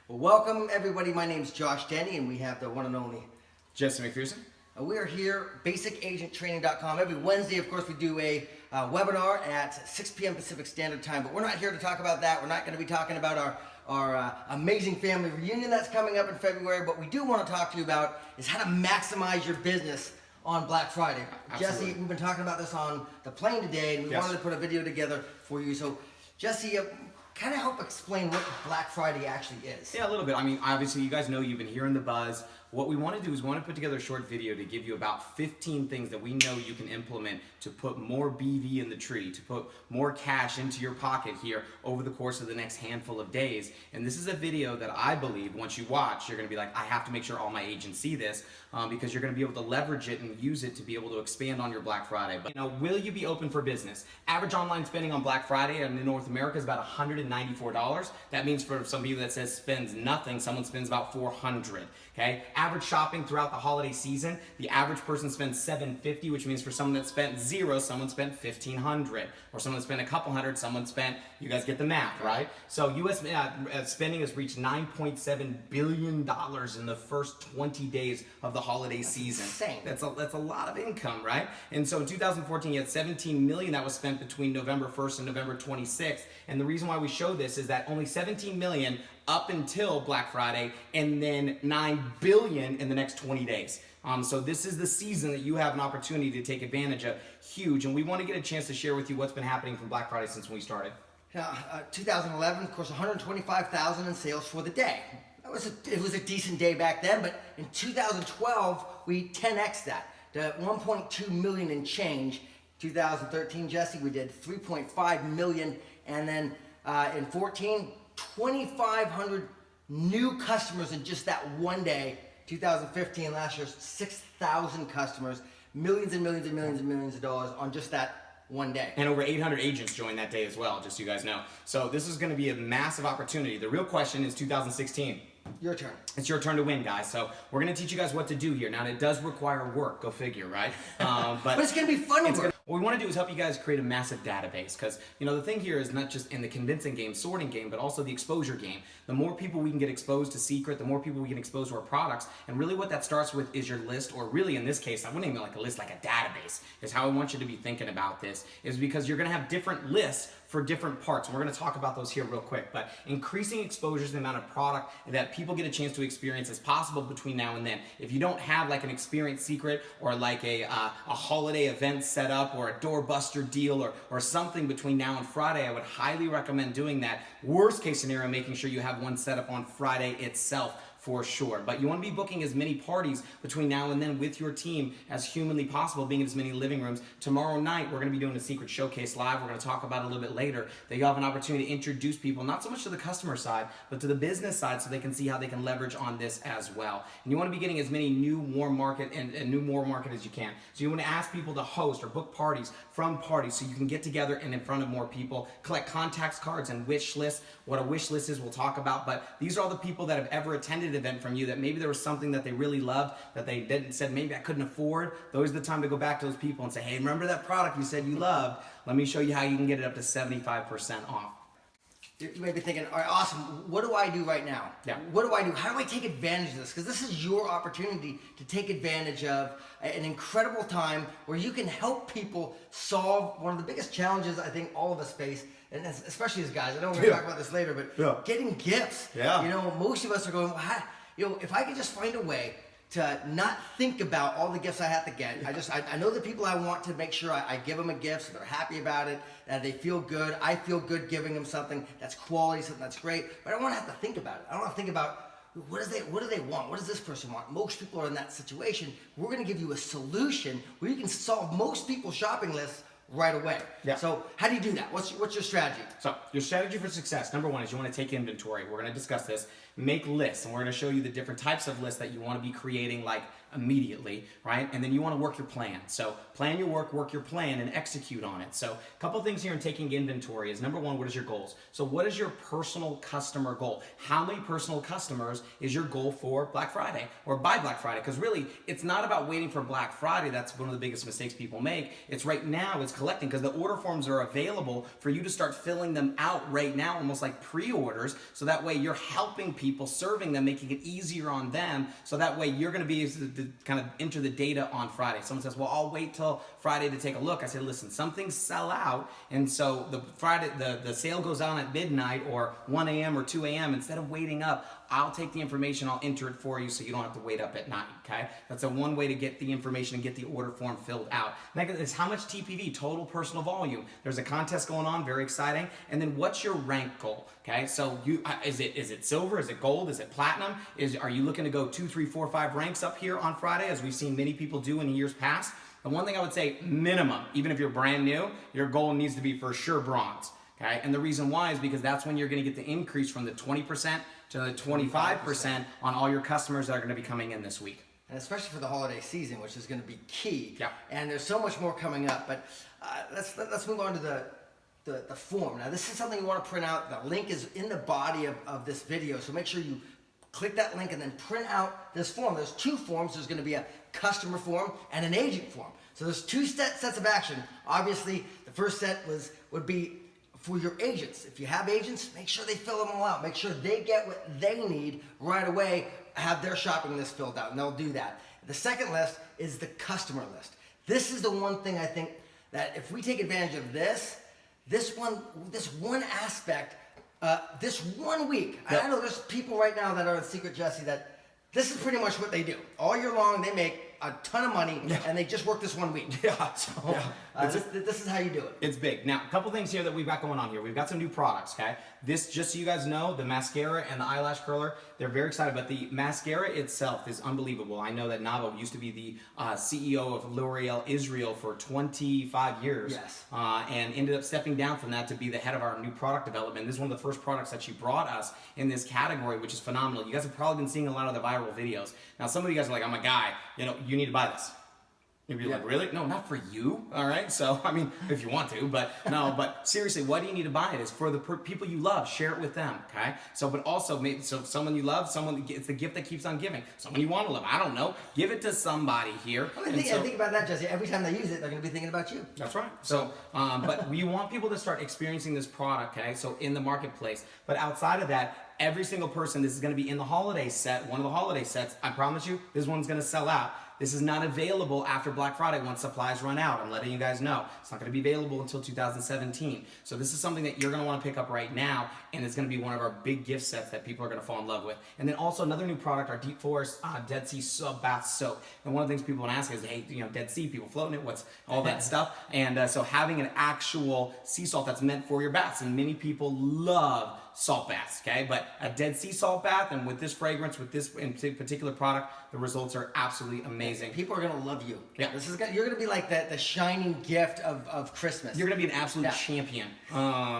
Well, welcome everybody. My name's Josh Denny, and we have the one and only Jesse McPherson. We are here, basicagenttraining.com. Every Wednesday, of course, we do a webinar at 6 p.m. Pacific Standard Time. But we're not here to talk about that. We're not going to be talking about our amazing family reunion that's coming up in February. What we do want to talk to you about is how to maximize your business on Black Friday. Absolutely. Jesse, we've been talking about this on the plane today, and we wanted to put a video together for you. So, Jesse, kind of help explain what Black Friday actually is. Yeah, a little bit. I mean, obviously, you guys know you've been hearing the buzz. What we want to do is we want to put together a short video to give you about 15 things that we know you can implement to put more BV in the tree, to put more cash into your pocket here over the course of the next handful of days. And this is a video that I believe once you watch, you're going to be like, I have to make sure all my agents see this because you're going to be able to leverage it and use it to be able to expand on your Black Friday. But, will you be open for business? Average online spending on Black Friday in North America is about $194. That means for some people that says spends nothing, someone spends about $400. Okay. Average shopping throughout the holiday season, the average person spends $750, which means for someone that spent zero, someone spent $1,500, or someone that spent a couple hundred, someone spent, you guys get the math, right? So U.S. spending has reached $9.7 billion in the first 20 days of the holiday season. Insane. That's a lot of income, right? And so in 2014, you had $17 million that was spent between November 1st and November 26th. And the reason why we show this is that only $17 million up until Black Friday, and then $9 billion in the next 20 days. So this is the season that you have an opportunity to take advantage of, huge. And we want to get a chance to share with you what's been happening from Black Friday since we started. 2011, of course, 125,000 in sales for the day. It was a decent day back then, but in 2012, we 10x'd that to 1.2 million and change. 2013, Jesse, we did 3.5 million, and then in 14, 2,500 new customers in just that one day. 2015, last year, 6,000 customers, millions and millions and millions and millions of dollars on just that one day. And over 800 agents joined that day as well, just so you guys know. So this is going to be a massive opportunity. The real question is 2016. Your turn. It's your turn to win, guys. So we're going to teach you guys what to do here. Now, it does require work. Go figure, right? But it's going to be fun work. What we want to do is help you guys create a massive database, because the thing here is not just in the convincing game, sorting game, but also the exposure game. The more people we can get exposed to Seacret, the more people we can expose to our products, and really what that starts with is your list, or really in this case, I wouldn't even like a list, like a database is how I want you to be thinking about this, is because you're going to have different lists for different parts. And we're going to talk about those here real quick, but increasing exposure is the amount of product that people get a chance to experience as possible between now and then. If you don't have like an experience Seacret or like a holiday event set up or a doorbuster deal or something between now and Friday, I would highly recommend doing that. Worst case scenario, making sure you have one set up on Friday itself, for sure. But you want to be booking as many parties between now and then with your team as humanly possible, being in as many living rooms. Tomorrow night, we're going to be doing a Seacret Showcase Live. We're going to talk about it a little bit later, that you have an opportunity to introduce people, not so much to the customer side, but to the business side, so they can see how they can leverage on this as well. And you want to be getting as many new, warm market and new more market as you can. So you want to ask people to host or book parties from parties so you can get together and in front of more people, collect contacts cards and wish lists. What a wish list is, we'll talk about, but these are all the people that have ever attended an event from you that maybe there was something that they really loved that they said maybe I couldn't afford. Those are the time to go back to those people and say, hey, remember that product you said you loved? Let me show you how you can get it up to 75% off. You may be thinking, all right, awesome, what do I do right now? Yeah. What do I do? How do I take advantage of this? Because this is your opportunity to take advantage of an incredible time where you can help people solve one of the biggest challenges I think all of us face, and especially as guys. I know we're going to talk about this later, but getting gifts. Yeah. Most of us are going, well, if I could just find a way to not think about all the gifts I have to get. I know the people I want to make sure I give them a gift so they're happy about it, that they feel good. I feel good giving them something that's quality, something that's great, but I don't want to have to think about it. I don't want to think about what do they want? What does this person want? Most people are in that situation. We're going to give you a solution where you can solve most people's shopping lists right away. Yeah. So how do you do that? What's your strategy? So your strategy for success, number one, is you want to take inventory. We're going to discuss this. Make lists, and we're going to show you the different types of lists that you want to be creating, like immediately, right? And then you want to work your plan. So plan your work your plan, and execute on it. So a couple things here in taking inventory is, number one, what is your goals? So what is your personal customer goal? How many personal customers is your goal for Black Friday or by Black Friday? Because really, it's not about waiting for Black Friday. That's one of the biggest mistakes people make. It's right now, it's collecting, because the order forms are available for you to start filling them out right now, almost like pre-orders. So that way you're helping people, serving them, making it easier on them. So that way you're going to be able to kind of enter the data on Friday. Someone says, well, I'll wait till Friday to take a look. I said, listen, some things sell out. And so the sale goes on at midnight or 1 a.m. or 2 a.m. Instead of waiting up, I'll take the information, I'll enter it for you so you don't have to wait up at night, okay? That's one way to get the information and get the order form filled out. Next is how much TPV, total personal volume. There's a contest going on, very exciting. And then what's your rank goal, okay? So is it silver, is it gold, is it platinum? Are you looking to go 2, 3, 4, 5 ranks up here on Friday, as we've seen many people do in years past? The one thing I would say, minimum, even if you're brand new, your goal needs to be for sure bronze. Okay? And the reason why is because that's when you're going to get the increase from the 20% to the 25% on all your customers that are going to be coming in this week. And especially for the holiday season, which is going to be key. Yeah. And there's so much more coming up. But let's move on to the form. Now, this is something you want to print out. The link is in the body of this video, so make sure you click that link and then print out this form. There's 2 forms. There's going to be a customer form and an agent form. So there's 2 sets of action. Obviously, the first set would be for your agents. If you have agents, make sure they fill them all out. Make sure they get what they need right away, have their shopping list filled out, and they'll do that. The second list is the customer list. This is the one thing I think that if we take advantage of this one aspect, this 1 week. Yep. I know there's people right now that are in Seacret, Jesse, that this is pretty much what they do. All year long, they make a ton of money, and they just work this 1 week. Yeah. So this is how you do it. It's big. Now, a couple things here that we've got going on here. We've got some new products, okay? This, just so you guys know, the mascara and the eyelash curler, they're very excited, but the mascara itself is unbelievable. I know that Navo used to be the CEO of L'Oreal Israel for 25 years. Yes. And ended up stepping down from that to be the head of our new product development. This is one of the first products that she brought us in this category, which is phenomenal. You guys have probably been seeing a lot of the viral videos. Now, some of you guys are like, I'm a guy, you need to buy this. You'd be like, really? No, not for you, all right? So, I mean, if you want to, but no, but seriously, why do you need to buy it? It's for the people you love. Share it with them, okay? So, but also, maybe, so someone you love, it's the gift that keeps on giving. Someone you want to love, I don't know, give it to somebody here. I think about that, Jesse. Every time they use it, they're going to be thinking about you. That's right. So, but we want people to start experiencing this product, okay? So, in the marketplace. But outside of that, every single person, this is going to be in the holiday set, one of the holiday sets. I promise you, this one's going to sell out. This is not available after Black Friday once supplies run out. I'm letting you guys know. It's not going to be available until 2017. So this is something that you're going to want to pick up right now, and it's going to be one of our big gift sets that people are going to fall in love with. And then also another new product, our Deep Forest Dead Sea Bath Soap. And one of the things people want to ask is, hey, Dead Sea, people floating it, what's all that stuff? And so having an actual sea salt that's meant for your baths, and many people love salt baths, okay? But a Dead Sea salt bath, and with this fragrance, with this in particular product, the results are absolutely amazing. People are gonna love you. Yeah. You're gonna be like the shining gift of Christmas. You're gonna be an absolute champion.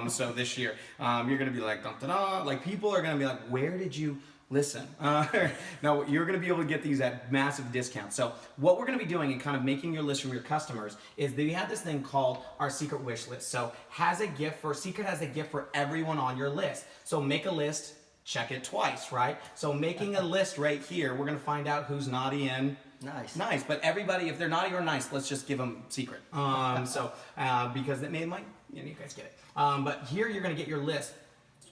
So this year, you're gonna be like, dun, dun, dun. Like people are gonna be like, where did you listen? Now you're gonna be able to get these at massive discounts. So what we're gonna be doing and kind of making your list from your customers is we have this thing called our Seacret wish list. So Seacret has a gift for everyone on your list. So make a list, check it twice, right? So making a list right here, we're gonna find out who's naughty and nice. But everybody, if they're naughty or nice, let's just give them Seacret. Because it might, you guys get it. But here you're gonna get your list.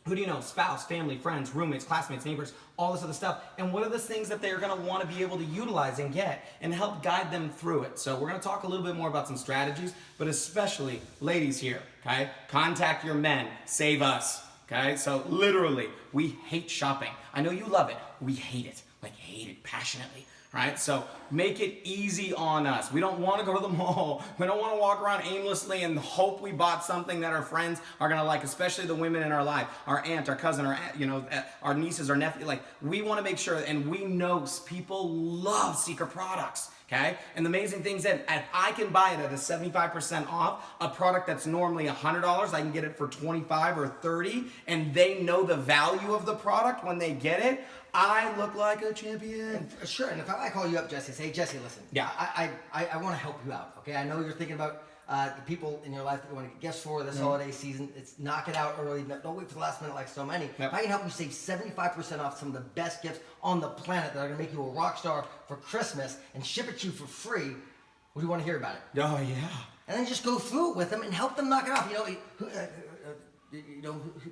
Who do you know? Spouse, family, friends, roommates, classmates, neighbors, all this other stuff. And what are the things that they're going to want to be able to utilize and get and help guide them through it? So we're going to talk a little bit more about some strategies, but especially ladies here, okay? Contact your men. Save us, okay? So literally, we hate shopping. I know you love it. We hate it. Like hate it passionately. Right? So make it easy on us. We don't want to go to the mall. We don't want to walk around aimlessly and hope we bought something that our friends are going to like, especially the women in our life, our aunt, our cousin, our nieces, our nephew. Like we want to make sure, and we know people love Seacret products. Okay? And the amazing thing is that if I can buy it at a 75% off, a product that's normally $100, I can get it for 25 or 30, and they know the value of the product when they get it. I look like a champion. Sure, and if I call you up, Jesse, say, Jesse, listen. Yeah. I want to help you out. Okay, I know you're thinking about the people in your life that you want to get gifts for this holiday season. It's knock it out early. Don't wait for the last minute like so many. Yep. If I can help you save 75% off some of the best gifts on the planet that are going to make you a rock star for Christmas and ship it to you for free, what do you want to hear about it? Oh, yeah. And then just go through it with them and help them knock it off.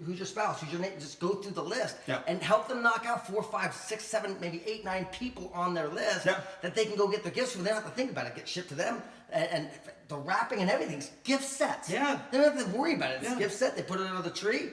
Who's your spouse? Who's your name? Just go through the list and help them knock out 4, 5, 6, 7, maybe 8, 9 people on their list that they can go get their gifts from. They don't have to think about it. Get shipped to them, and the wrapping and everything's gift sets. Yeah. They don't have to worry about it. It's a gift set. They put it under the tree.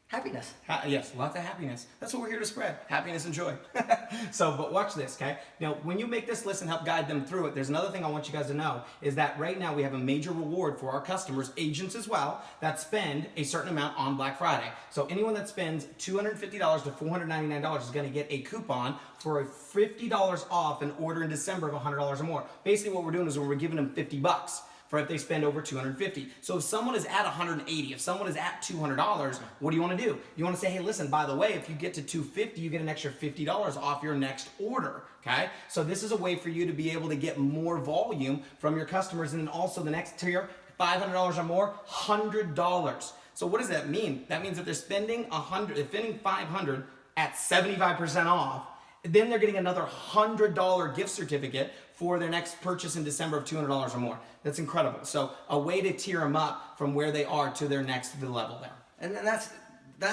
Happiness. Yes, lots of happiness. That's what we're here to spread. Happiness and joy. But watch this, okay? Now, when you make this list and help guide them through it, there's another thing I want you guys to know is that right now we have a major reward for our customers, agents as well, that spend a certain amount on Black Friday. So anyone that spends $250 to $499 is going to get a coupon for a $50 off an order in December of $100 or more. Basically, what we're doing is we're giving them $50 for if they spend over $250. So if someone is at $180, if someone is at $200, what do you want to do? You want to say, hey, listen, by the way, if you get to $250, you get an extra $50 off your next order, okay? So this is a way for you to be able to get more volume from your customers, and then also the next tier, $500 or more, $100. So what does that mean? That means that they're spending $500 at 75% off, then they're getting another $100 gift certificate for their next purchase in December of $200 or more. That's incredible. So a way to tier them up from where they are to their next level there. And that's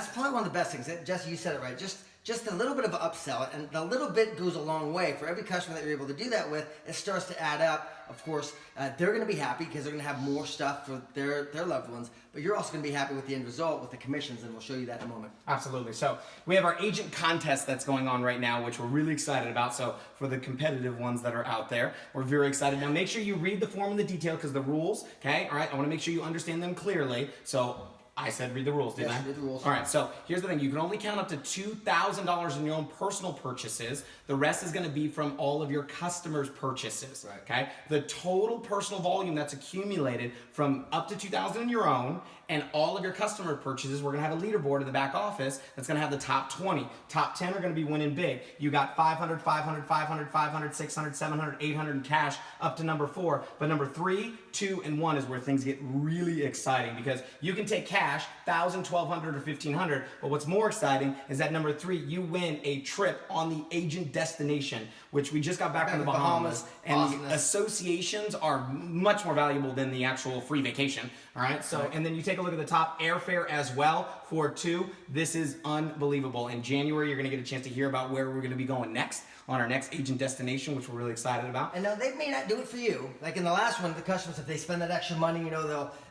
probably one of the best things. Jesse, you said it right. Just a little bit of an upsell, and the little bit goes a long way. For every customer that you're able to do that with, it starts to add up. Of course, they're going to be happy because they're going to have more stuff for their loved ones, but you're also going to be happy with the end result with the commissions, and we'll show you that in a moment. Absolutely. So we have our agent contest that's going on right now, which we're really excited about. So for the competitive ones that are out there, we're very excited. Now make sure you read the form and the detail because the rules, okay? All right, I want to make sure you understand them clearly. So I said read the rules, didn't I? Read the rules. All right, so here's the thing. You can only count up to $2,000 in your own personal purchases. The rest is going to be from all of your customers' purchases, right. Okay? The total personal volume that's accumulated from up to $2,000 in your own and all of your customer purchases, we're going to have a leaderboard in the back office that's going to have the top 20. Top 10 are going to be winning big. You got 500, 500, 500, 500, 600, 700, 800 in cash up to number 4. But number 3, 2, and 1 is where things get really exciting because you can take cash, 1,000, 1,200, or 1,500. But what's more exciting is that number 3, you win a trip on the agent destination, which we just got back from the Bahamas. And Awesomeness. the associations are much more valuable than the actual free vacation. All right. So, and then you take a look at the top airfare as well for 2. This is unbelievable. In January, you're going to get a chance to hear about where we're going to be going next on our next agent destination, which we're really excited about. And now they may not do it for you. Like in the last one, the customers, if they spend that extra money,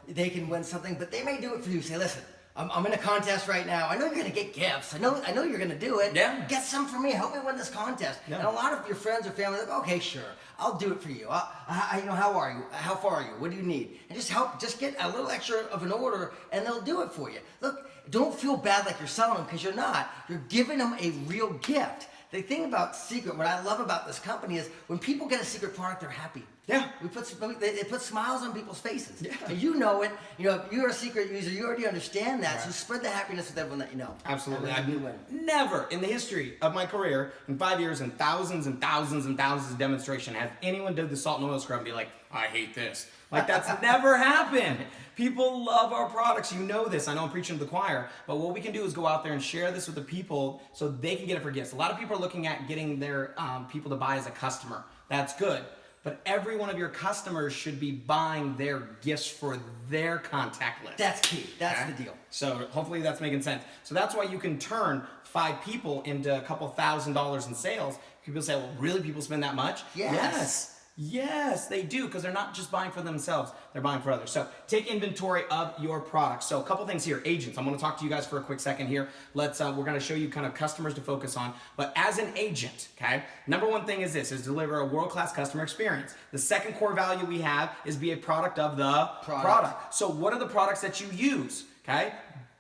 they can win something, but they may do it for you. Say, listen, I'm in a contest right now. I know you're going to get gifts. I know you're going to do it. Yeah. Get some for me. Help me win this contest. Yeah. And a lot of your friends or family are like, okay, sure. I'll do it for you. How are you? How far are you? What do you need? And just get a little extra of an order and they'll do it for you. Look, don't feel bad like you're selling them because you're not. You're giving them a real gift. The thing about Seacret, what I love about this company is when people get a Seacret product, they're happy. Yeah. They put smiles on people's faces. Yeah. And you know it. If you're a Seacret user, you already understand that. Right. So spread the happiness with everyone that you know. Absolutely. And I've you win. never in the history of my career, in 5 years and thousands and thousands and thousands of demonstration, has anyone did the salt and oil scrub and be like, I hate this. Like that's never happened. People love our products. You know this. I know I'm preaching to the choir, but what we can do is go out there and share this with the people so they can get it for gifts. A lot of people are looking at getting their people to buy as a customer. That's good. But every one of your customers should be buying their gifts for their contact list. That's key. That's Okay? the deal. So hopefully that's making sense. So that's why you can turn 5 people into a couple $1,000s in sales. People say, well, really, people spend that much? Yes. Yes, they do, because they're not just buying for themselves, they're buying for others. So take inventory of your products. So a couple things here. Agents, I'm going to talk to you guys for a quick second here. We're going to show you kind of customers to focus on. But as an agent, okay, number one thing is deliver a world-class customer experience. The second core value we have is be a product of the product. So what are the products that you use, okay?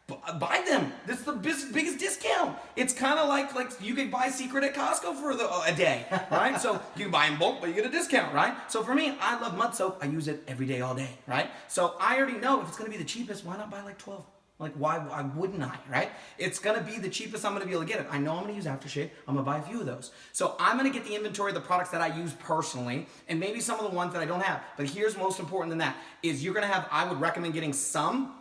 buy them. This is the biggest discount. It's kind of like you could buy Seacret at Costco for a day, right? So you can buy in bulk, but you get a discount, right? So for me, I love mud soap. I use it every day, all day, right? So I already know if it's going to be the cheapest, why not buy like 12? Like, why wouldn't I, right? It's going to be the cheapest I'm going to be able to get it. I know I'm going to use aftershave. I'm going to buy a few of those. So I'm going to get the inventory of the products that I use personally, and maybe some of the ones that I don't have. But here's most important than that, is you're going to have, I would recommend getting some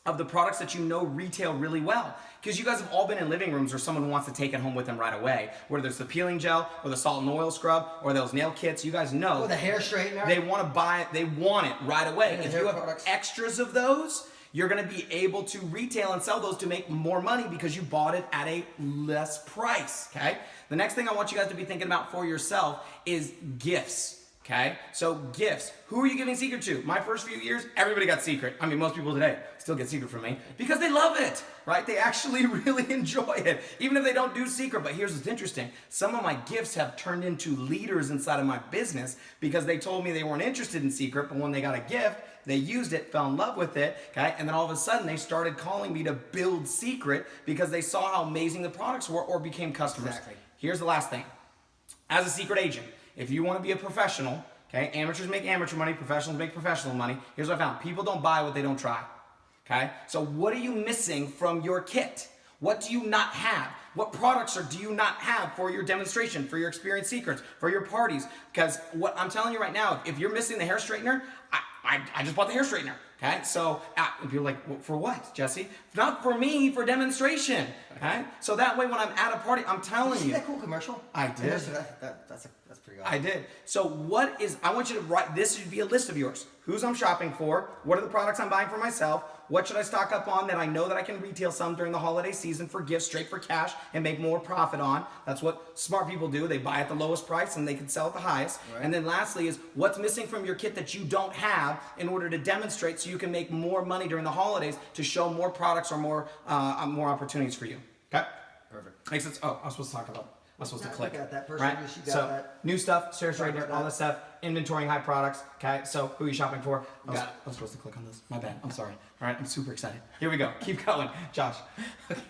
of the products that you know retail really well. Because you guys have all been in living rooms where someone wants to take it home with them right away. Whether it's the peeling gel, or the salt and oil scrub, or those nail kits, you guys know. Or the hair straightener. They want to buy it, they want it right away. And if you have extras of those, you're going to be able to retail and sell those to make more money because you bought it at a less price, okay? The next thing I want you guys to be thinking about for yourself is gifts, okay? So gifts. Who are you giving Seacret to? My first few years, everybody got Seacret. I mean, most people today still get Seacret from me because they love it, right? They actually really enjoy it, even if they don't do Seacret. But here's what's interesting. Some of my gifts have turned into leaders inside of my business because they told me they weren't interested in Seacret, but when they got a gift, they used it, fell in love with it, okay? And then all of a sudden, they started calling me to build Seacret because they saw how amazing the products were or became customers. Exactly. Here's the last thing. As a Seacret agent, if you want to be a professional, okay, amateurs make amateur money, professionals make professional money. Here's what I found. People don't buy what they don't try, okay? So what are you missing from your kit? What do you not have? What products do you not have for your demonstration, for your experience secrets, for your parties? Because what I'm telling you right now, if you're missing the hair straightener, I just bought the hair straightener, okay? So if you're like, for what, Jesse? Not for me, for demonstration, okay? So that way when I'm at a party, I'm telling you. See that cool commercial? I did. That's pretty awesome. I did. So I want you to write, this should be a list of yours. Who's I'm shopping for? What are the products I'm buying for myself? What should I stock up on that I know that I can retail some during the holiday season for gifts, straight for cash, and make more profit on? That's what smart people do. They buy at the lowest price and they can sell at the highest. Right. And then lastly is what's missing from your kit that you don't have in order to demonstrate so you can make more money during the holidays to show more products or more opportunities for you. Okay? Perfect. Makes sense? Oh, I was supposed to talk about I'm supposed to click. Got that. Right? Got that. New stuff, hair straightener, all this stuff, inventorying high products. Okay, so who are you shopping for? I was supposed to click on this. My bad. I'm sorry. All right, I'm super excited. Here we go. Keep going, Josh. Okay.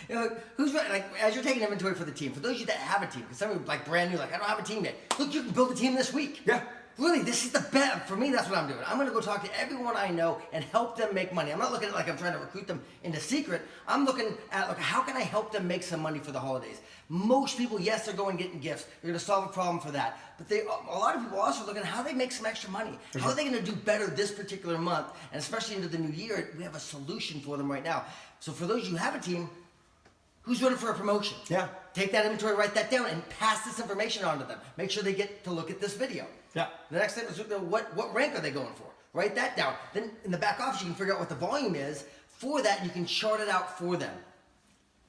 You know, who's like as you're taking inventory for the team? For those of you that have a team, because some of you like brand new, like I don't have a team yet. Look, you can build a team this week. Yeah. Really, this is the best. For me, that's what I'm doing. I'm going to go talk to everyone I know and help them make money. I'm not looking at it like I'm trying to recruit them into Seacret. I'm looking at like how can I help them make some money for the holidays. Most people, yes, they're going getting gifts. They're going to solve a problem for that. But a lot of people also looking at how they make some extra money. How are they going to do better this particular month? And especially into the new year, we have a solution for them right now. So for those of you who have a team, who's ready for a promotion? Yeah. Take that inventory, write that down, and pass this information on to them. Make sure they get to look at this video. Yeah. The next thing is what rank are they going for? Write that down. Then in the back office, you can figure out what the volume is for that, and you can chart it out for them.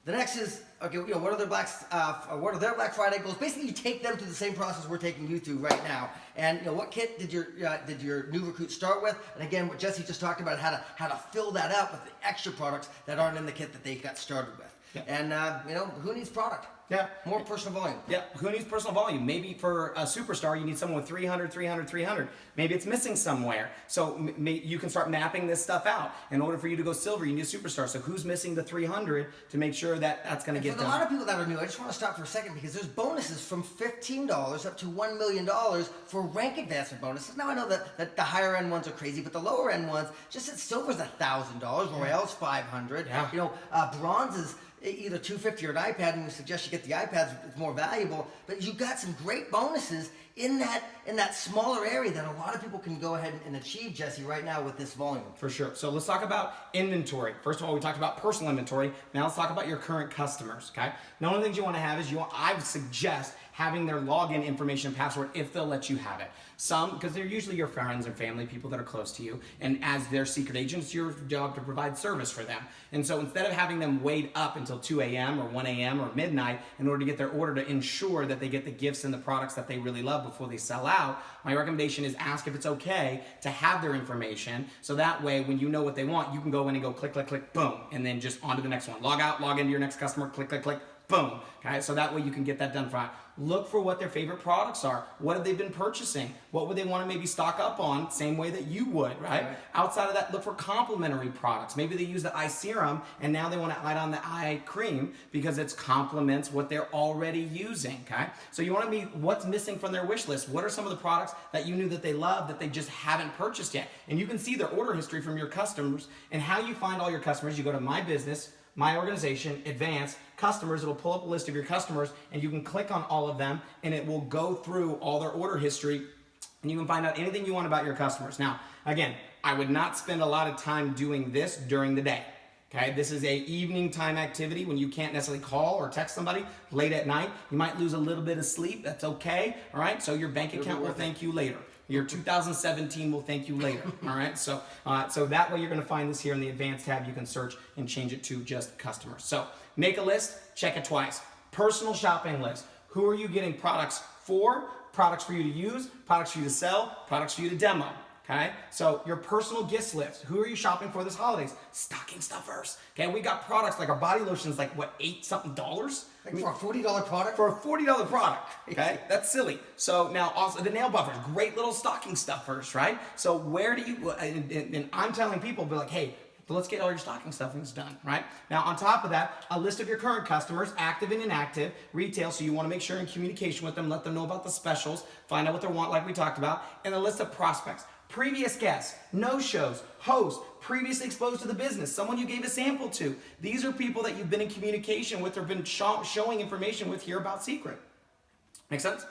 The next is okay. You know, what are their Black Friday goals? Basically, you take them through the same process we're taking you through right now. And you know, what kit did your new recruit start with? And again, what Jesse just talked about, how to fill that up with the extra products that aren't in the kit that they got started with. Yeah. And you know, who needs product? Yeah. More personal volume. Yeah. Who needs personal volume? Maybe for a superstar, you need someone with 300, 300, 300. Maybe it's missing somewhere. So you can start mapping this stuff out. In order for you to go silver, you need a superstar. So who's missing the 300 to make sure that that's going to get done? For a lot of people that are new, I just want to stop for a second because there's bonuses from $15 up to $1 million for rank advancement bonuses. Now I know that the higher end ones are crazy, but the lower end ones, just at silver's $1,000, Royale's $500. Yeah. You know, bronze is either $250 or an iPad, and we suggest you get the iPads. It's more valuable, but you got some great bonuses in that smaller area that a lot of people can go ahead and achieve, Jesse, right now with this volume. For sure. So let's talk about inventory. First of all, we talked about personal inventory. Now let's talk about your current customers. Okay. Now, one of the things you want to have is I would suggest having their login information and password if they'll let you have it. Some, because they're usually your friends and family, people that are close to you, and as their Seacret agents, it's your job to provide service for them. And so instead of having them wait up until 2 a.m. or 1 a.m. or midnight in order to get their order to ensure that they get the gifts and the products that they really love before they sell out, my recommendation is ask if it's okay to have their information, so that way when you know what they want, you can go in and go click, click, click, boom, and then just on to the next one. Log out, log into your next customer, click, click, click, Boom. Okay, so that way you can get that done for. Look for what their favorite products are. What have they been purchasing? What would they want to maybe stock up on? Same way that you would, right? Outside of that, look for complementary products. Maybe they use the eye serum and now they want to add on the eye cream because it complements what they're already using. Okay, so you want to meet what's missing from their wish list. What are some of the products that you knew that they love that they just haven't purchased yet? And you can see their order history from your customers. And how you find all your customers, you go to My Business, My Organization, Advanced, Customers. It'll pull up a list of your customers and you can click on all of them and it will go through all their order history and you can find out anything you want about your customers. Now, again, I would not spend a lot of time doing this during the day. Okay, this is a evening time activity when you can't necessarily call or text somebody late at night. You might lose a little bit of sleep. That's okay. All right, so your bank account will thank you later. Your 2017 will thank you later. All right, so that way you're going to find this here in the advanced tab. You can search and change it to just customers. So make a list, check it twice. Personal shopping list. Who are you getting products for? Products for you to use, products for you to sell, products for you to demo. Okay, so your personal gifts list. Who are you shopping for this holidays? Stocking stuffers. Okay, we got products like our body lotions, like what, $8-something? Like for a $40 product? For a $40 product, okay? That's silly. So now also the nail buffers, great little stocking stuffers, right? So where do you, and I'm telling people, be like, hey, let's get all your stocking stuffings done, right? Now on top of that, a list of your current customers, active and inactive, retail, so you wanna make sure you're in communication with them, let them know about the specials, find out what they want like we talked about, and a list of prospects. Previous guests, no-shows, hosts, previously exposed to the business, someone you gave a sample to. These are people that you've been in communication with or been showing information with here about Seacret. Make sense?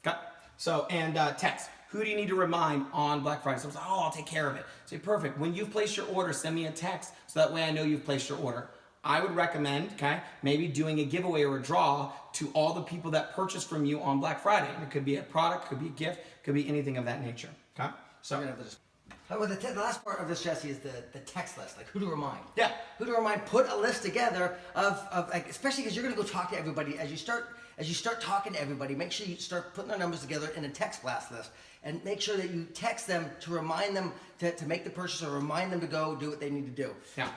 Okay. So, and text. Who do you need to remind on Black Friday? Someone's like, oh, I'll take care of it. Say, perfect. When you've placed your order, send me a text so that way I know you've placed your order. I would recommend, okay, maybe doing a giveaway or a draw to all the people that purchase from you on Black Friday. And it could be a product, could be a gift, could be anything of that nature. Okay? So, well, the last part of this, Jesse, is the text list, like who to remind. Yeah. Who to remind. Put a list together of like, especially because you're going to go talk to everybody. As you start talking to everybody, make sure you start putting their numbers together in a text blast list, and make sure that you text them to remind them to make the purchase or remind them to go do what they need to do. Yeah.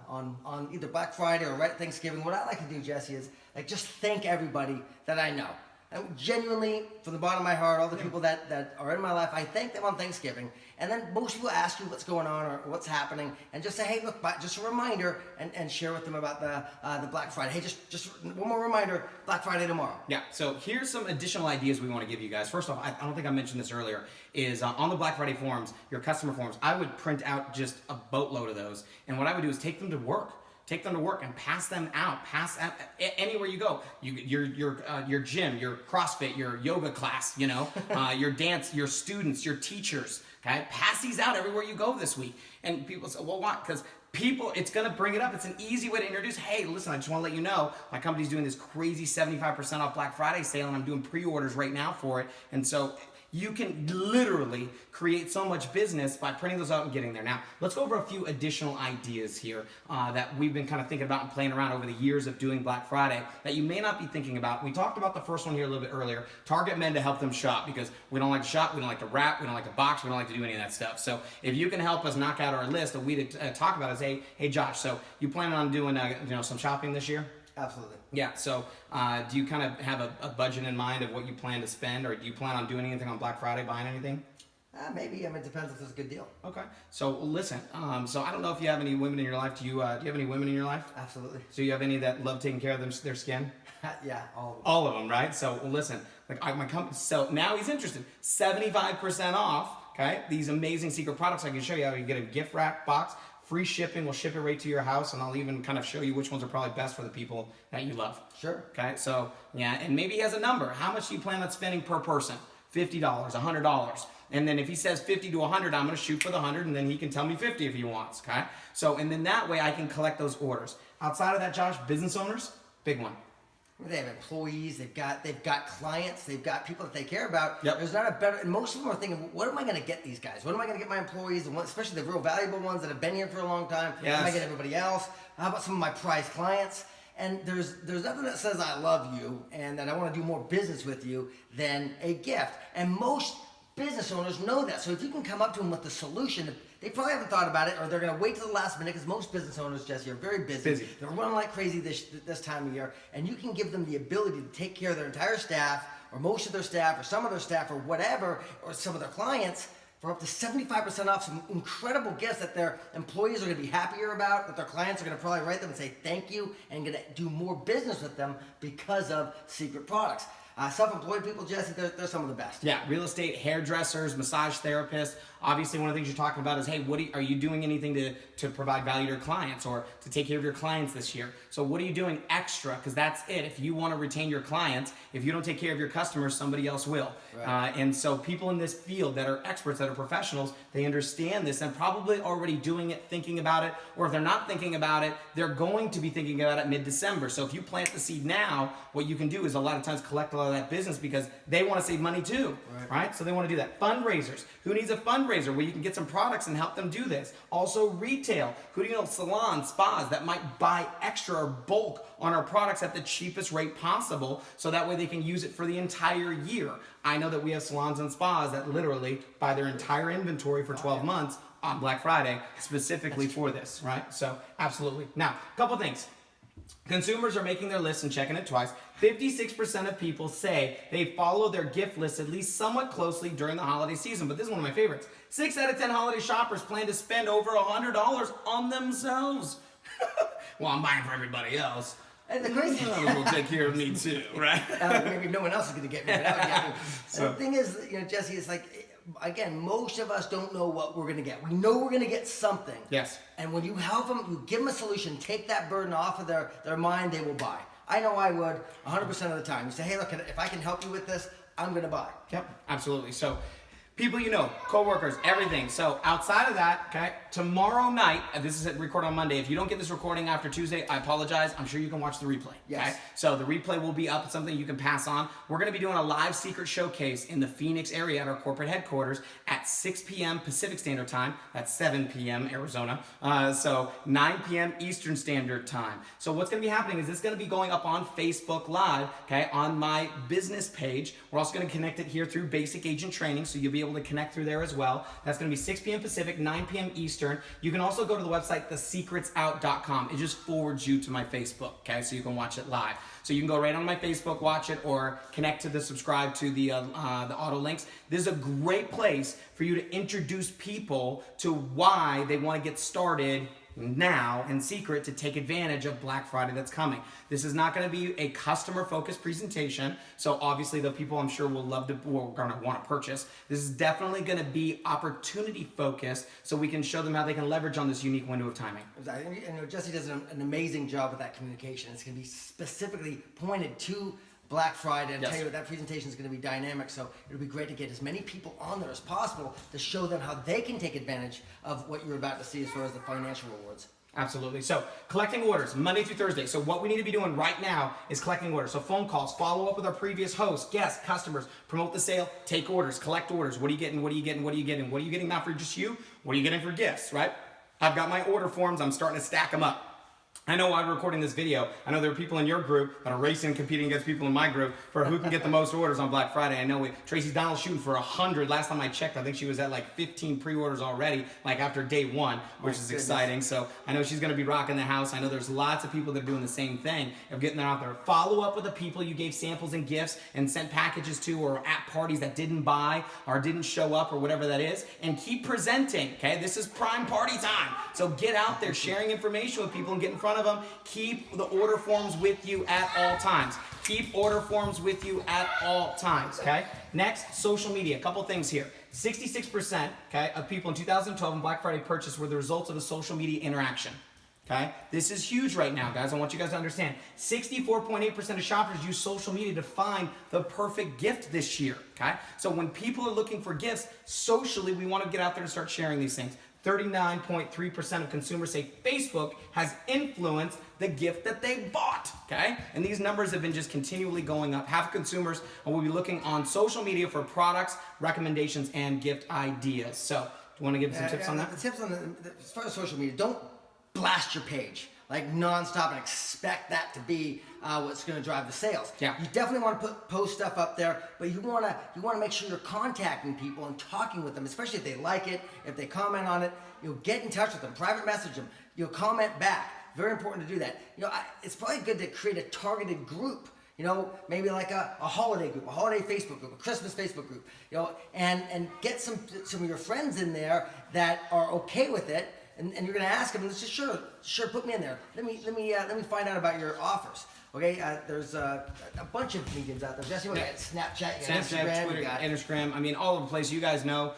On either Black Friday or right at Thanksgiving. What I like to do, Jesse, is like just thank everybody that I know. And genuinely, from the bottom of my heart, all the people that are in my life, I thank them on Thanksgiving. And then most people ask you what's going on or what's happening, and just say, hey, look, just a reminder, and share with them about the Black Friday. Hey, just one more reminder, Black Friday tomorrow. Yeah, so here's some additional ideas we want to give you guys. First off, I don't think I mentioned this earlier, is on the Black Friday forums, your customer forums, I would print out just a boatload of those. And what I would do is take them to work. Take them to work and pass them out. Pass out anywhere you go. Your gym, your CrossFit, your yoga class, your dance, your students, your teachers. Okay, pass these out everywhere you go this week. And people say, well, why? Because people, it's gonna bring it up. It's an easy way to introduce. Hey, listen, I just want to let you know my company's doing this crazy 75% off Black Friday sale, and I'm doing pre-orders right now for it. And so you can literally create so much business by printing those out and getting there. Now, let's go over a few additional ideas here that we've been kind of thinking about and playing around over the years of doing Black Friday that you may not be thinking about. We talked about the first one here a little bit earlier, target men to help them shop, because we don't like to shop, we don't like to wrap, we don't like to box, we don't like to do any of that stuff. So if you can help us knock out our list, what we talk about is, hey Josh, so you plan on doing some shopping this year? Absolutely. Yeah, so do you kind of have a budget in mind of what you plan to spend, or do you plan on doing anything on Black Friday, buying anything? Maybe. I mean, it depends if it's a good deal. Okay. So listen, so I don't know if you have any women in your life. Do you have any women in your life? Absolutely. So you have any that love taking care of their skin? Yeah, all of them. All of them, right? So listen, like my company, so now he's interested. 75% off, okay? These amazing Seacret products. I can show you how you get a gift wrap box. Free shipping, we'll ship it right to your house, and I'll even kind of show you which ones are probably best for the people that you love. Sure. Okay, so yeah, and maybe he has a number. How much do you plan on spending per person? $50, $100. And then if he says 50 to 100, I'm gonna shoot for the 100, and then he can tell me 50 if he wants, okay? So, and then that way I can collect those orders. Outside of that, Josh, business owners, big one. They have employees, they've got clients, they've got people that they care about. Yep. There's not a better, and most of them are thinking, what am I going to get these guys? What am I going to get my employees, and especially the real valuable ones that have been here for a long time? Yes. What am I get everybody else? How about some of my prized clients? And there's nothing that says I love you and that I want to do more business with you than a gift. And most business owners know that. So if you can come up to them with the solution they probably haven't thought about it, or they're going to wait till the last minute, because most business owners, Jesse, are very busy. They're running like crazy this time of year, and you can give them the ability to take care of their entire staff, or most of their staff, or some of their staff, or whatever, or some of their clients, for up to 75% off some incredible gifts that their employees are going to be happier about, that their clients are going to probably write them and say thank you, and going to do more business with them because of Seacret products. Self-employed people, Jesse, they're some of the best. Yeah, real estate, hairdressers, massage therapists. Obviously, one of the things you're talking about is, hey, are you doing anything to provide value to your clients or to take care of your clients this year? So what are you doing extra? Because that's it. If you want to retain your clients, if you don't take care of your customers, somebody else will. Right. And so people in this field that are experts, that are professionals, they understand this and probably already doing it, thinking about it. Or if they're not thinking about it, they're going to be thinking about it mid-December. So if you plant the seed now, what you can do is a lot of times collect a lot of that business because they want to save money too, right? So they want to do that. Fundraisers. Who needs a fundraiser where you can get some products and help them do this? Also retail. Who do you know? Salons, spas that might buy extra or bulk on our products at the cheapest rate possible, so that way they can use it for the entire year. I know that we have salons and spas that literally buy their entire inventory for 12 months on Black Friday specifically for this, right? So absolutely. Now, a couple things. Consumers are making their lists and checking it twice. 56% of people say they follow their gift list at least somewhat closely during the holiday season. But this is one of my favorites. 6 out of 10 holiday shoppers plan to spend over $100 on themselves. Well, I'm buying for everybody else. And the crazy thing will take care of me too, right? Maybe no one else is going to get me, but I would get me. So the thing is, Jesse, it's like, again, most of us don't know what we're going to get. We know we're going to get something. Yes. And when you help them, you give them a solution, take that burden off of their mind, they will buy. I know I would 100% of the time. You say, hey, look, if I can help you with this, I'm going to buy. Yep, absolutely. So people you know, coworkers, everything. So outside of that, okay, tomorrow night, this is record on Monday. If you don't get this recording after Tuesday, I apologize. I'm sure you can watch the replay. Yes. Okay? So the replay will be up. It's something you can pass on. We're going to be doing a live Seacret showcase in the Phoenix area at our corporate headquarters at 6 p.m. Pacific Standard Time. That's 7 p.m. Arizona. So 9 p.m. Eastern Standard Time. So what's going to be happening is this going to be going up on Facebook Live, okay, on my business page. We're also going to connect it here through Basic Agent Training, so you'll be able to connect through there as well. That's going to be 6 p.m. Pacific, 9 p.m. Eastern. You can also go to the website, thesecretsout.com. It just forwards you to my Facebook, okay? So you can watch it live. So you can go right on my Facebook, watch it, or connect to subscribe to the auto links. This is a great place for you to introduce people to why they want to get started now in Seacret to take advantage of Black Friday that's coming. This is not going to be a customer-focused presentation, so obviously the people I'm sure will love to, or going to want to purchase. This is definitely going to be opportunity-focused, so we can show them how they can leverage on this unique window of timing. And Jesse does an amazing job with that communication. It's going to be specifically pointed to Black Friday, and tell you that presentation is going to be dynamic, so it'll be great to get as many people on there as possible to show them how they can take advantage of what you're about to see as far as the financial rewards. Absolutely. So collecting orders Monday through Thursday. So what we need to be doing right now is collecting orders. So phone calls, follow up with our previous hosts, guests, customers, promote the sale, take orders, collect orders. What are you getting? What are you getting? What are you getting? What are you getting not for just you? What are you getting for gifts, right? I've got my order forms. I'm starting to stack them up. I know while I'm recording this video, I know there are people in your group that are racing, competing against people in my group for who can get the most orders on Black Friday. I know Tracy Donald's shooting for 100. Last time I checked, I think she was at like 15 pre-orders already, like after day one, which is exciting. So I know she's going to be rocking the house. I know there's lots of people that are doing the same thing of getting that out there. Follow up with the people you gave samples and gifts and sent packages to, or at parties that didn't buy or didn't show up or whatever that is, and keep presenting, okay? This is prime party time. So get out there sharing information with people and get in front of them. Keep the order forms with you at all times. Keep order forms with you at all times, okay? Next, social media. A couple things here. 66%, okay, of people in 2012 in Black Friday purchase were the results of a social media interaction. Okay? This is huge right now, guys. I want you guys to understand. 64.8% of shoppers use social media to find the perfect gift this year. Okay? So when people are looking for gifts, socially, we want to get out there and start sharing these things. 39.3% of consumers say Facebook has influenced the gift that they bought, okay? And these numbers have been just continually going up. Half of consumers will be looking on social media for products, recommendations, and gift ideas. So, do you want to give some tips on that? The tips on as far as social media, don't blast your page. like nonstop and expect that to be what's going to drive the sales. Yeah. You definitely want to post stuff up there, but you want to make sure you're contacting people and talking with them, especially if they like it, if they comment on it. Get in touch with them, private message them. Comment back. Very important to do that. It's probably good to create a targeted group. Maybe like a holiday group, a holiday Facebook group, a Christmas Facebook group. And get some of your friends in there that are okay with it. And you're going to ask them, and it's just sure, put me in there. Let me find out about your offers. Okay, there's a bunch of mediums out there. Jesse, what you got? Snapchat, you got Instagram, Twitter, you got Instagram. I mean, all over the place. You guys know.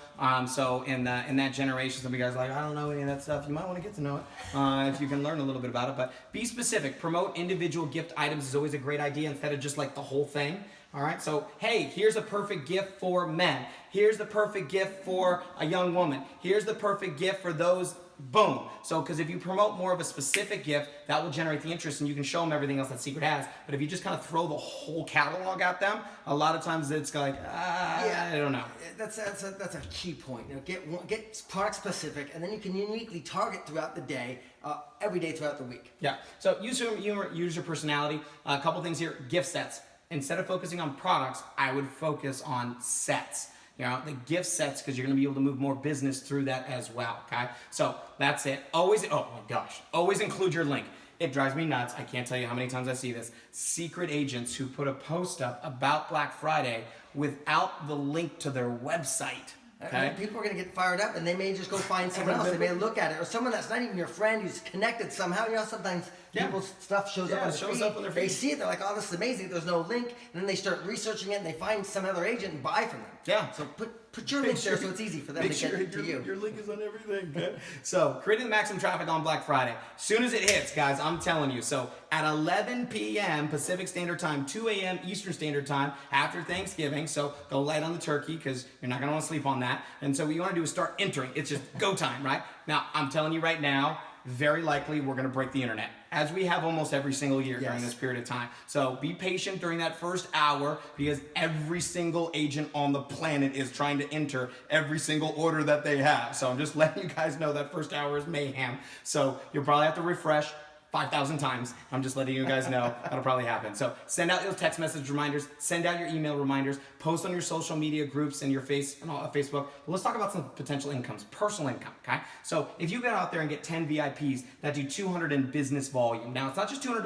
So in that generation, some of you guys are like, I don't know any of that stuff. You might want to get to know it if you can learn a little bit about it. But be specific. Promote individual gift items is always a great idea instead of just like the whole thing. All right, so hey, here's a perfect gift for men. Here's the perfect gift for a young woman. Here's the perfect gift for those. Boom. So, because if you promote more of a specific gift, that will generate the interest, and you can show them everything else that Seacret has. But if you just kind of throw the whole catalog at them, a lot of times it's like, I don't know. That's a key point. Get product specific, and then you can uniquely target throughout the day, every day throughout the week. Yeah. So user personality. A couple things here. Gift sets. Instead of focusing on products, I would focus on sets. The gift sets, because you're going to be able to move more business through that as well, okay? So that's it. Always include your link. It drives me nuts. I can't tell you how many times I see this. Secret agents who put a post up about Black Friday without the link to their website. Okay. People are going to get fired up, and they may just go find someone else. They may look at it, or someone that's not even your friend who's connected somehow. Sometimes people's stuff shows up on their feed. They see it, they're like, "Oh, this is amazing." There's no link, and then they start researching it, and they find some other agent and buy from them. Yeah. So put your link there, so it's easy for them to get to you. Your link is on everything. Okay? So creating the maximum traffic on Black Friday. As soon as it hits, guys, I'm telling you. So at 11 p.m. Pacific Standard Time, 2 a.m. Eastern Standard Time, after Thanksgiving. So go light on the turkey, because you're not gonna want to sleep on that. And so what you want to do is start entering. It's just go time, right? Now I'm telling you right now, very likely we're gonna break the internet, as we have almost every single year during this period of time. So be patient during that first hour, because every single agent on the planet is trying to enter every single order that they have. So I'm just letting you guys know that first hour is mayhem. So you'll probably have to refresh 5,000 times. I'm just letting you guys know that'll probably happen. So send out those text message reminders, send out your email reminders, post on your social media groups and your Facebook. But let's talk about some potential incomes, personal income, okay? So if you get out there and get 10 VIPs that do 200 in business volume. Now it's not just $200,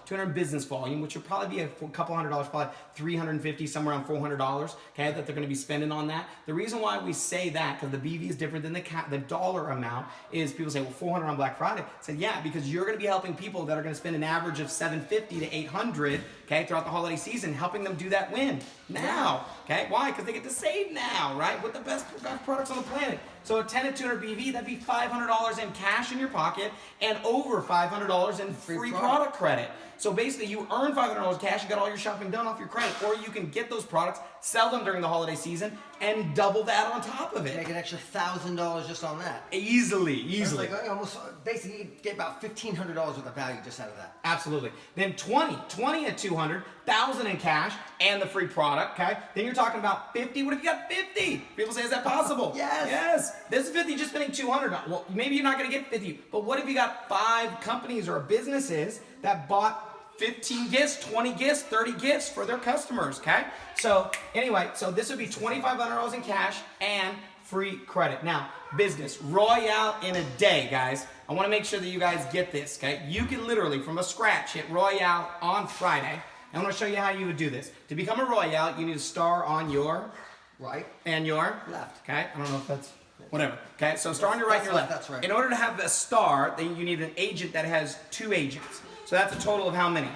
200 in business volume, which will probably be a couple $100, probably 350, somewhere around $400, okay, that they're gonna be spending on that. The reason why we say that, because the BV is different than the dollar amount, is people say, well, 400 on Black Friday. I said, yeah, because you're gonna be helping people that are going to spend an average of $750 to $800, okay, throughout the holiday season, helping them do that win now, okay? Why? Because they get to save now, right? With the best products on the planet. So a 10 and 200 BV, that'd be $500 in cash in your pocket and over $500 in free product credit. So basically, you earn $500 cash, you got all your shopping done off your credit, or you can get those products, sell them during the holiday season, and double that on top of it. Make an extra $1,000 just on that. Easily. Like almost basically you get about $1,500 worth of value just out of that. Absolutely. Then 20 at 200, 1,000 in cash and the free product. Okay. Then you're talking about 50. What if you got 50? People say, is that possible? Yes. This is 50 just spending 200. Well, maybe you're not going to get 50, but what if you got 5 companies or businesses that bought 15 gifts, 20 gifts, 30 gifts for their customers, okay? So anyway, so this would be $2,500 in cash and free credit. Now, business, Royale in a day, guys. I want to make sure that you guys get this, okay? You can literally, from a scratch, hit Royale on Friday. I want to show you how you would do this. To become a Royale, you need a star on your right and your left. Okay, I don't know if that's whatever. Okay, so star on your right and your left. That's right. In order to have a star, then you need an agent that has 2 agents. So that's a total of how many?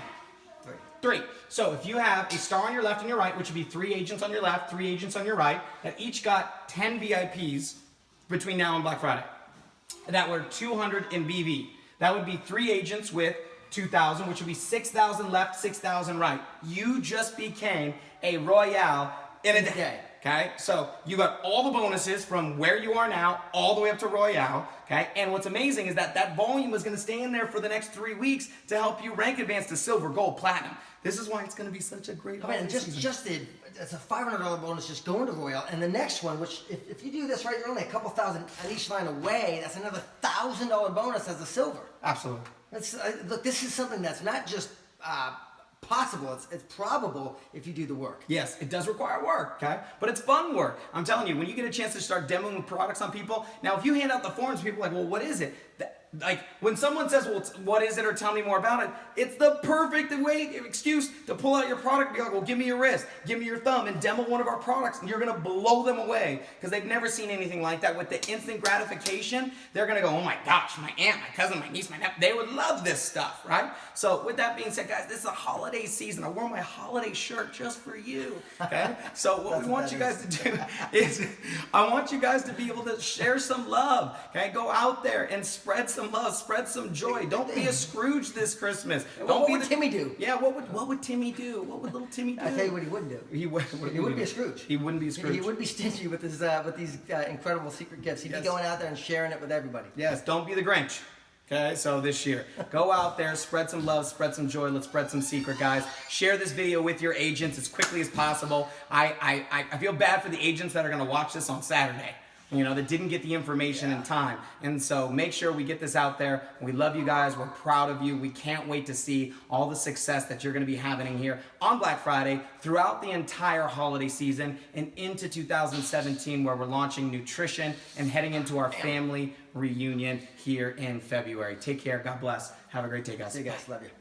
3. So if you have a star on your left and your right, which would be 3 agents on your left, 3 agents on your right, that each got 10 VIPs between now and Black Friday, that were 200 in BV. That would be 3 agents with 2,000, which would be 6,000 left, 6,000 right. You just became a Royale in a day. Okay, so you got all the bonuses from where you are now all the way up to Royale. Okay, and what's amazing is that that volume is going to stay in there for the next 3 weeks to help you rank advance to silver, gold, platinum. This is why it's going to be such a great holiday season. It's a $500 bonus just going to Royale, and the next one, which if you do this right, you're only a couple thousand at each line away. That's another $1,000 bonus as a silver. Absolutely. Look, this is something that's not just possible, it's probable if you do the work. Yes, it does require work, okay? But it's fun work. I'm telling you, when you get a chance to start demoing products on people, now if you hand out the forms, people are like, well, what is it? Like, when someone says, well, what is it, or tell me more about it, it's the perfect excuse to pull out your product and be like, well, give me your wrist, give me your thumb, and demo one of our products, and you're gonna blow them away, because they've never seen anything like that. With the instant gratification, they're gonna go, oh my gosh, my aunt, my cousin, my niece, my nephew, they would love this stuff, right? So with that being said, guys, this is a holiday season. I wore my holiday shirt just for you, okay? So what we want you guys to do is, I want you guys to be able to share some love, okay? Go out there and spread some love, spread some joy. Don't be a Scrooge this Christmas. What would Timmy do? Yeah, what would Timmy do? What would little Timmy do? I'll tell you what he wouldn't do. He wouldn't be a Scrooge. He wouldn't be a Scrooge. He would be stingy with his with these incredible secret gifts. He'd be going out there and sharing it with everybody. Yes, don't be the Grinch. Okay, so this year, go out there, spread some love, spread some joy. Let's spread some Seacret, guys. Share this video with your agents as quickly as possible. I feel bad for the agents that are going to watch this on Saturday, that didn't get the information in time. And so make sure we get this out there. We love you guys. We're proud of you. We can't wait to see all the success that you're going to be having here on Black Friday, throughout the entire holiday season, and into 2017, where we're launching nutrition and heading into our family reunion here in February. Take care. God bless. Have a great day, guys. See you guys. Love you.